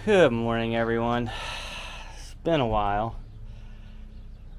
Good morning, everyone. It's been a while.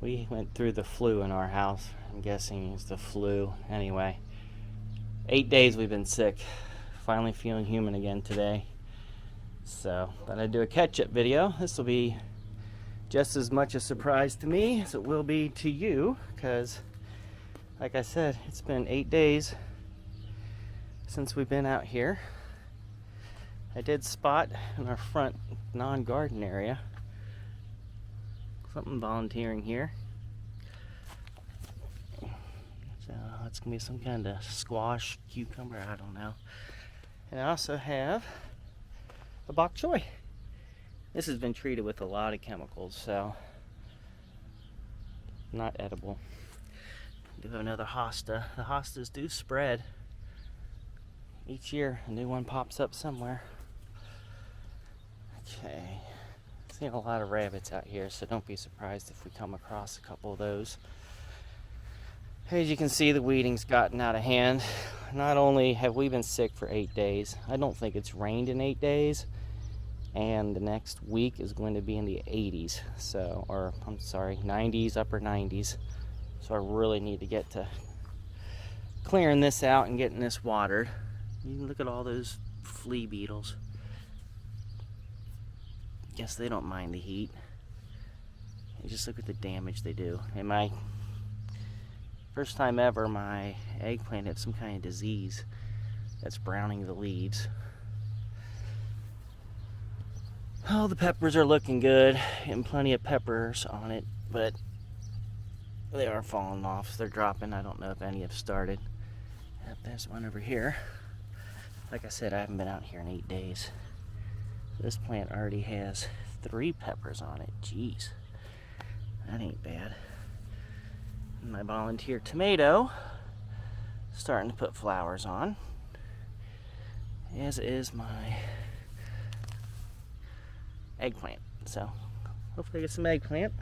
We went through the flu in our house. I'm guessing it's the flu. Anyway, 8 days we've been sick. Finally feeling human again today. So, thought I'd do a catch-up video. This will be just as much a surprise to me as it will be to you, because, like I said, it's been 8 days since we've been out here. I did spot in our front non-garden area something volunteering here. So it's gonna be some kind of squash, cucumber, I don't know. And I also have a bok choy. This has been treated with a lot of chemicals, so not edible. Do have another hosta. The hostas do spread. Each year a new one pops up somewhere. Okay, seeing a lot of rabbits out here, so don't be surprised if we come across a couple of those. As you can see, the weeding's gotten out of hand. Not only have we been sick for 8 days, I don't think it's rained in 8 days, and the next week is going to be in the 80s, or I'm sorry, 90s, upper 90s. So I really need to get to clearing this out and getting this watered. You can look at all those flea beetles. Guess they don't mind the heat. You just look at the damage they do. And my first time ever, my eggplant had some kind of disease that's browning the leaves. Oh, the peppers are looking good, and plenty of peppers on it, but they are falling off. They're dropping. I don't know if any have started. Yep, there's one over here. Like I said, I haven't been out here in 8 days. This plant already has 3 peppers on it. Jeez, that ain't bad. And my volunteer tomato starting to put flowers on, as is my eggplant. So hopefully I get some eggplant.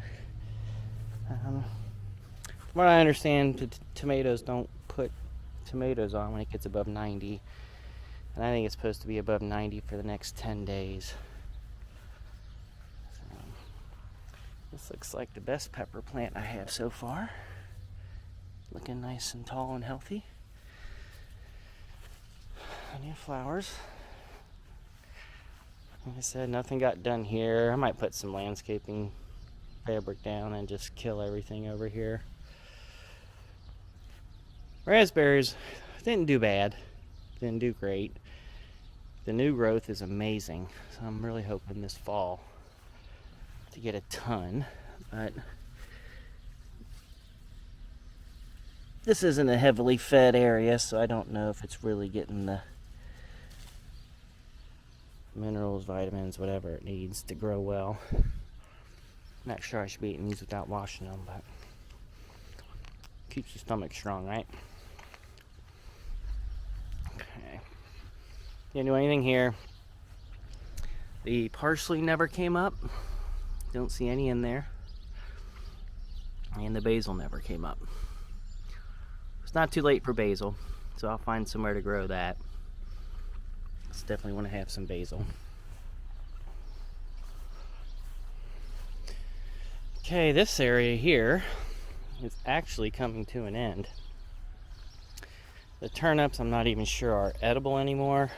From what I understand, tomatoes don't put tomatoes on when it gets above 90. And I think it's supposed to be above 90 for the next 10 days. So, this looks like the best pepper plant I have so far. Looking nice and tall and healthy. Plenty of flowers. Like I said, nothing got done here. I might put some landscaping fabric down and just kill everything over here. Raspberries didn't do bad. Didn't do great. The new growth is amazing, so I'm really hoping this fall to get a ton, but this isn't a heavily fed area, so I don't know if it's really getting the minerals, vitamins, whatever it needs to grow well. Not sure I should be eating these without washing them, but keeps the stomach strong, right? Okay. Didn't do anything here. The parsley never came up. Don't see any in there. And the basil never came up. It's not too late for basil, so I'll find somewhere to grow that. Just definitely want to have some basil. Okay, this area here is actually coming to an end. The turnips, I'm not even sure are edible anymore.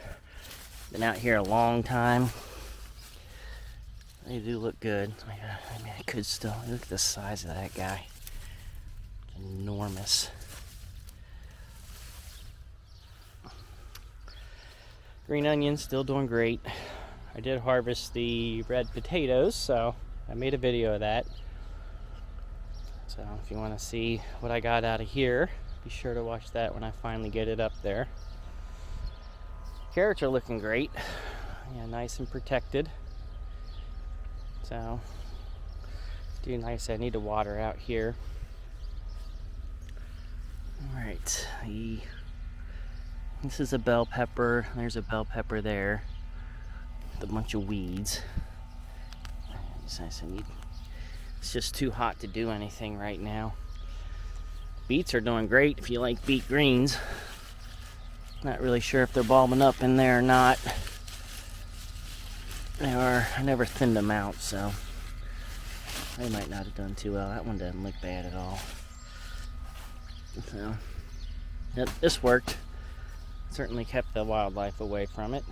Been out here a long time. They do look good. I mean, I could still look at the size of that guy. Enormous. Green onions still doing great. I did harvest the red potatoes, so I made a video of that. So if you want to see what I got out of here, be sure to watch that when I finally get it up there. Carrots are looking great. Yeah, nice and protected. So, do nice. I need to water out here. Alright, this is a bell pepper. There's a bell pepper there with a bunch of weeds. It's just too hot to do anything right now. Beets are doing great if you like beet greens. Not really sure if they're bulbing up in there or not. I never thinned them out, so they might not have done too well. That one doesn't look bad at all. So, yep, this worked. Certainly kept the wildlife away from it.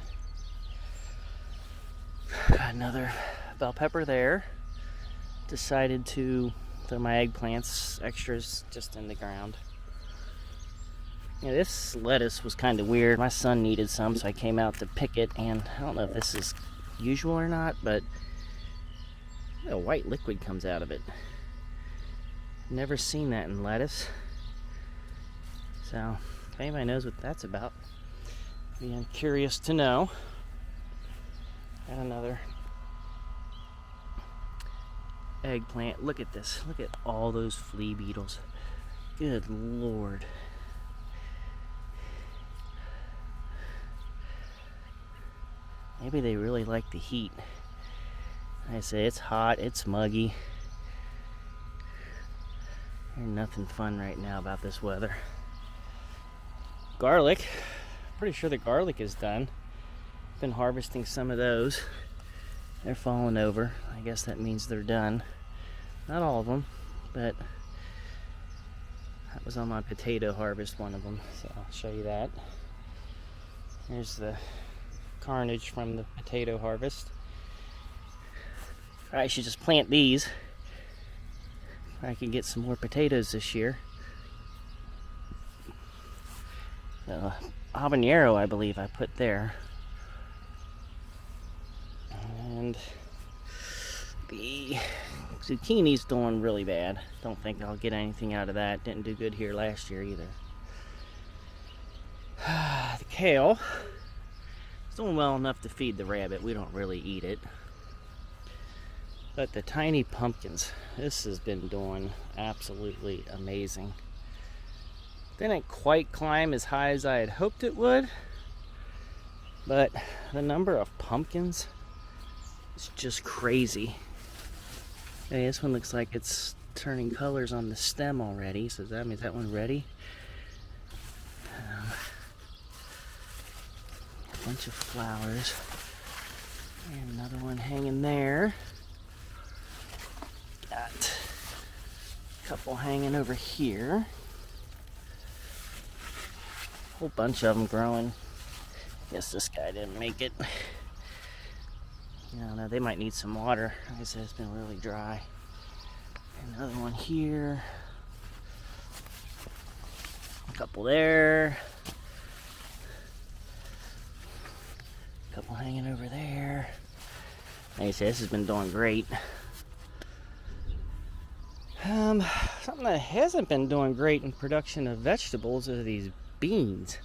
Got another bell pepper there. Decided to throw my eggplants extras just in the ground. Yeah, this lettuce was kind of weird. My son needed some, so I came out to pick it, and I don't know if this is usual or not, but a white liquid comes out of it. Never seen that in lettuce. So, if anybody knows what that's about, I'm curious to know. And another eggplant. Look at this. Look at all those flea beetles. Good Lord. Maybe they really like the heat. I say it's hot, it's muggy. There's nothing fun right now about this weather. Garlic. Pretty sure the garlic is done. Been harvesting some of those. They're falling over. I guess that means they're done. Not all of them, but that was on my potato harvest, one of them. So I'll show you that. Here's the carnage from the potato harvest. I should just plant these. I can get some more potatoes this year. The habanero, I believe I put there. And the zucchini's doing really bad. Don't think I'll get anything out of that. Didn't do good here last year either. The kale is doing well enough to feed the rabbit. We don't really eat it. But the tiny pumpkins, this has been doing absolutely amazing. Didn't quite climb as high as I had hoped it would, but the number of pumpkins is just crazy. Hey, this one looks like it's turning colors on the stem already, so that means that one ready. A bunch of flowers. And another one hanging there. Got a couple hanging over here. Whole bunch of them growing. Guess this guy didn't make it. I don't know, they might need some water. Like I said, it's been really dry. Another one here. A couple there. A couple hanging over there. Like I said, this has been doing great. Something that hasn't been doing great in production of vegetables are these beans.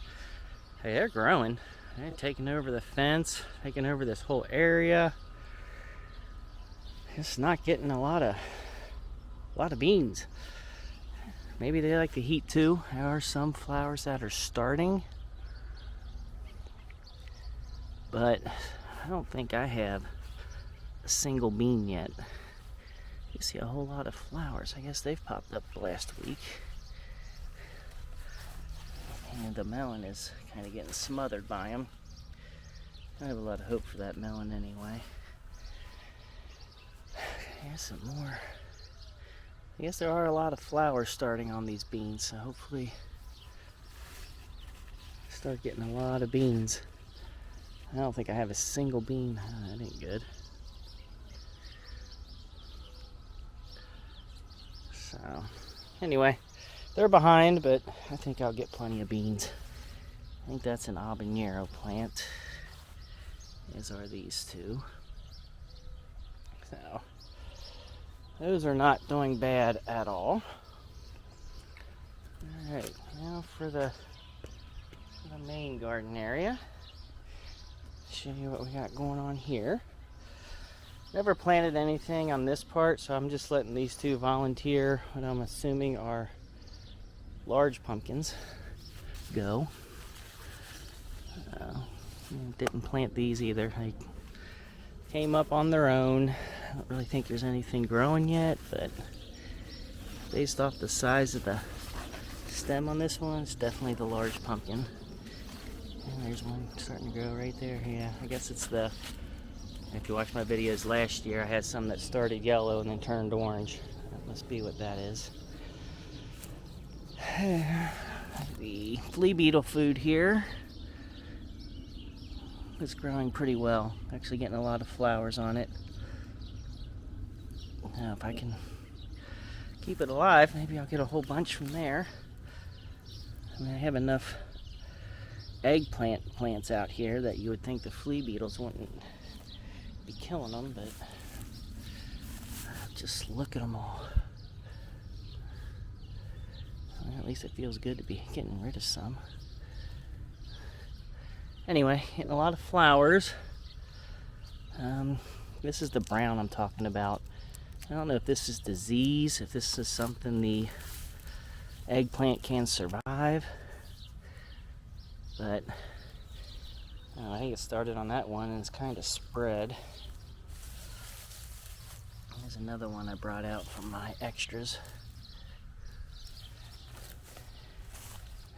Hey, they're growing. They're taking over the fence, taking over this whole area. It's not getting a lot of beans. Maybe they like the heat too. There are some flowers that are starting, but I don't think I have a single bean yet. You see a whole lot of flowers. I guess they've popped up last week. And the melon is kind of getting smothered by them. I have a lot of hope for that melon anyway. Here's some more. I guess there are a lot of flowers starting on these beans, so hopefully start getting a lot of beans. I don't think I have a single bean. Oh, that ain't good. So, anyway, they're behind, but I think I'll get plenty of beans. I think that's an habanero plant, as are these two. So, those are not doing bad at all. Alright, now for the main garden area. Show you what we got going on here. Never planted anything on this part, so I'm just letting these two volunteer what I'm assuming are large pumpkins go. Didn't plant these either. They came up on their own. I don't really think there's anything growing yet, but based off the size of the stem on this one, it's definitely the large pumpkin. And there's one starting to grow right there. Yeah, I guess it's the If you watched my videos last year, I had some that started yellow and then turned orange. That must be what that is. The flea beetle food here is growing pretty well. Actually getting a lot of flowers on it. Now if I can keep it alive, maybe I'll get a whole bunch from there. I mean, I have enough eggplant plants out here that you would think the flea beetles wouldn't be killing them, but just look at them all. Well, at least it feels good to be getting rid of some. Anyway, getting a lot of flowers. This is the brown I'm talking about. I don't know if this is disease, if this is something the eggplant can survive, but I think it started on that one and it's kind of spread. There's another one I brought out from my extras.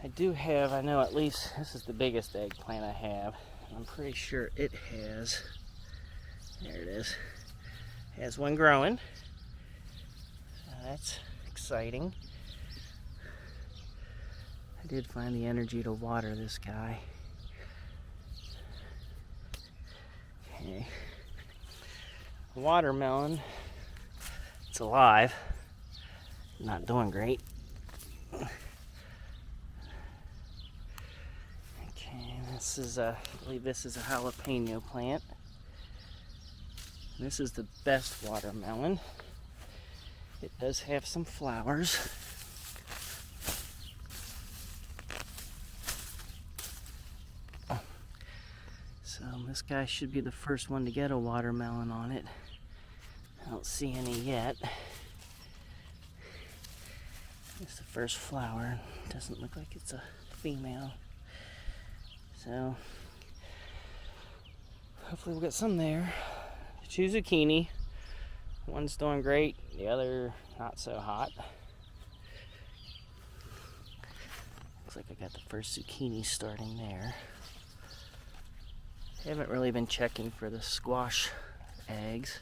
I do have, I know at least, this is the biggest eggplant I have. I'm pretty sure it has, there it is, has one growing. That's exciting. I did find the energy to water this guy. Okay. Watermelon, it's alive. Not doing great. Okay, this is I believe this is a jalapeno plant. This is the best watermelon. It does have some flowers. So this guy should be the first one to get a watermelon on it. I don't see any yet. It's the first flower. Doesn't look like it's a female. So hopefully we'll get some there. Two zucchini. One's doing great, the other not so hot. Looks like I got the first zucchini starting there. I haven't really been checking for the squash eggs,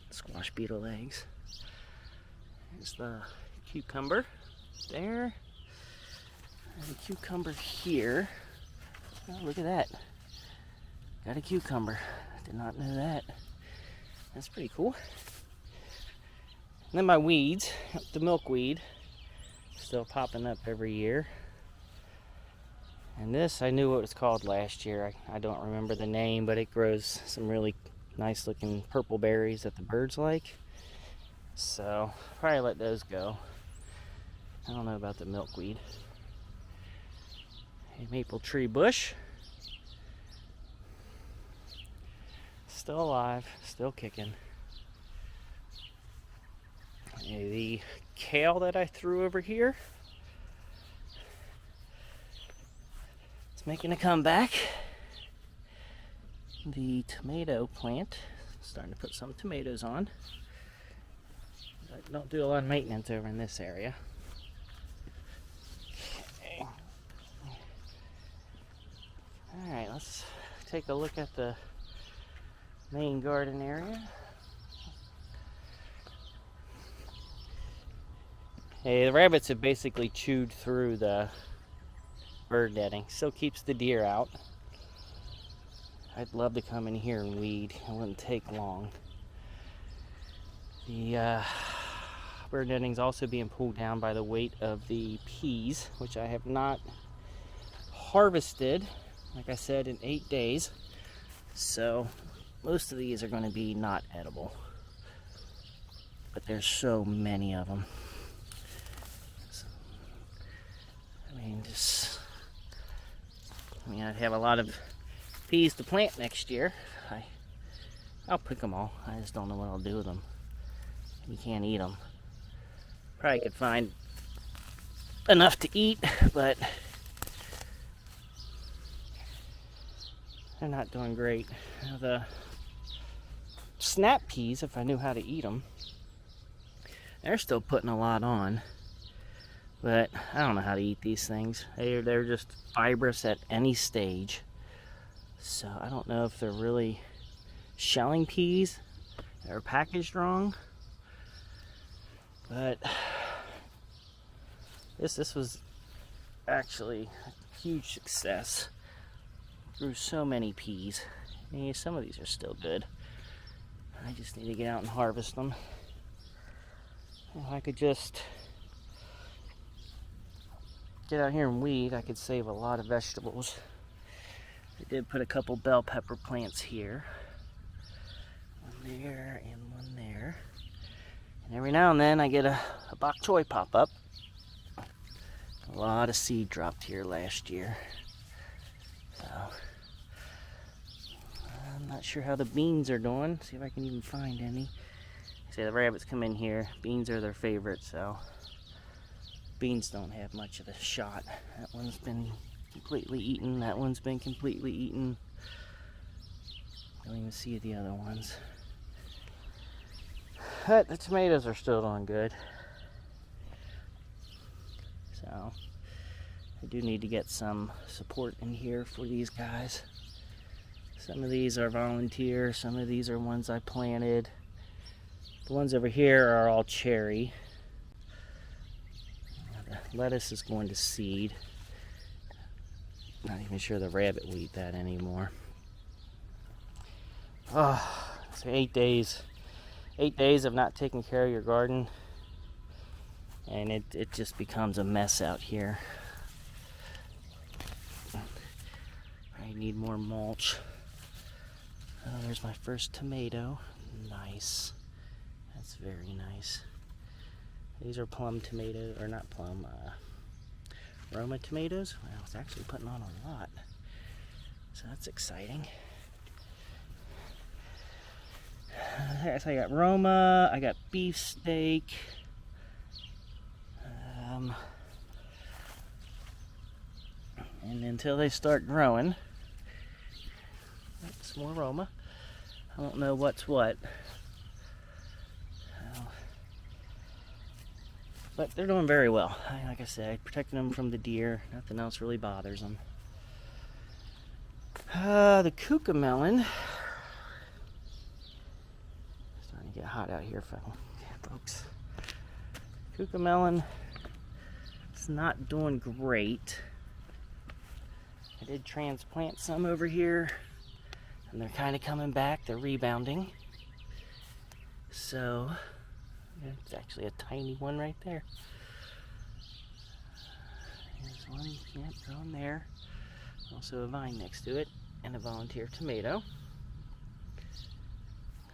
squash beetle eggs. There's the cucumber there, and a cucumber here. Oh, look at that. Got a cucumber. Did not know that. That's pretty cool. And then my weeds, the milkweed, still popping up every year. And this, I knew what it was called last year. I don't remember the name, but it grows some really nice looking purple berries that the birds like. So, probably let those go. I don't know about the milkweed. A maple tree bush. Still alive, still kicking. The kale that I threw over here, it's making a comeback. The tomato plant, starting to put some tomatoes on. I don't do a lot of maintenance over in this area. Okay. Alright, let's take a look at the main garden area. Hey, the rabbits have basically chewed through the bird netting. Still keeps the deer out. I'd love to come in here and weed. It wouldn't take long. The bird netting's also being pulled down by the weight of the peas, which I have not harvested, like I said, in 8 days. So most of these are going to be not edible, but there's so many of them. So, I'd have a lot of peas to plant next year. I'll pick them all. I just don't know what I'll do with them. You can't eat them. Probably could find enough to eat, but they're not doing great. Now the snap peas, if I knew how to eat them, they're still putting a lot on, but I don't know how to eat these things. They're just fibrous at any stage, so I don't know if they're really shelling peas that are packaged wrong. But this was actually a huge success. Grew so many peas. And some of these are still good. I just need to get out and harvest them. If I could just get out here and weed, I could save a lot of vegetables. I did put a couple bell pepper plants here. One there and one there. And every now and then I get a bok choy pop up. A lot of seed dropped here last year. So I'm not sure how the beans are doing. See if I can even find any. Say the rabbits come in here. Beans are their favorite, so beans don't have much of a shot. That one's been completely eaten. That one's been completely eaten. Don't even see the other ones. But the tomatoes are still doing good. So I do need to get some support in here for these guys. Some of these are volunteer, some of these are ones I planted. The ones over here are all cherry. The lettuce is going to seed. Not even sure the rabbit will eat that anymore. Oh, so 8 days. 8 days of not taking care of your garden, and it just becomes a mess out here. I need more mulch. Oh, there's my first tomato. Nice. That's very nice. These are plum tomatoes, or not plum, Roma tomatoes. Well, it's actually putting on a lot. So that's exciting. So I got Roma, I got beefsteak. And until they start growing, some more Roma. I don't know what's what. But they're doing very well. Like I said, protecting them from the deer. Nothing else really bothers them. The cucamelon. Starting to get hot out here, folks. Cucamelon is not doing great. I did transplant some over here, and they're kind of coming back. They're rebounding. So it's actually a tiny one right there. There's one, yep, growing there. Also a vine next to it, and a volunteer tomato.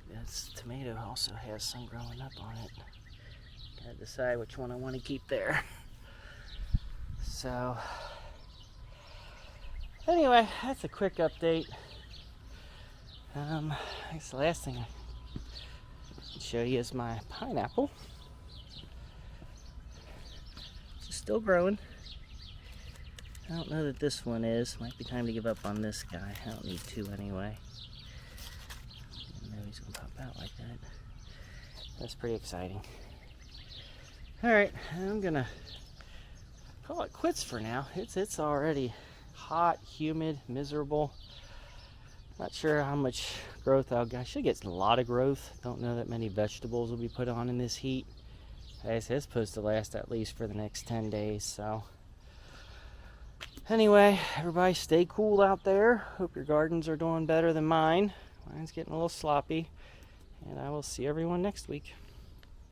This tomato also has some growing up on it. Gotta decide which one I want to keep there. So, anyway, that's a quick update. I guess the last thing I can show you is my pineapple. It's still growing. I don't know that this one is. Might be time to give up on this guy. I don't need two anyway. I know he's gonna pop out like that. That's pretty exciting. Alright, I'm gonna call it quits for now. It's already hot, humid, miserable. Not sure how much growth I'll get. I should get a lot of growth. Don't know that many vegetables will be put on in this heat. It's supposed to last at least for the next 10 days, so. Anyway, everybody stay cool out there. Hope your gardens are doing better than mine. Mine's getting a little sloppy. And I will see everyone next week.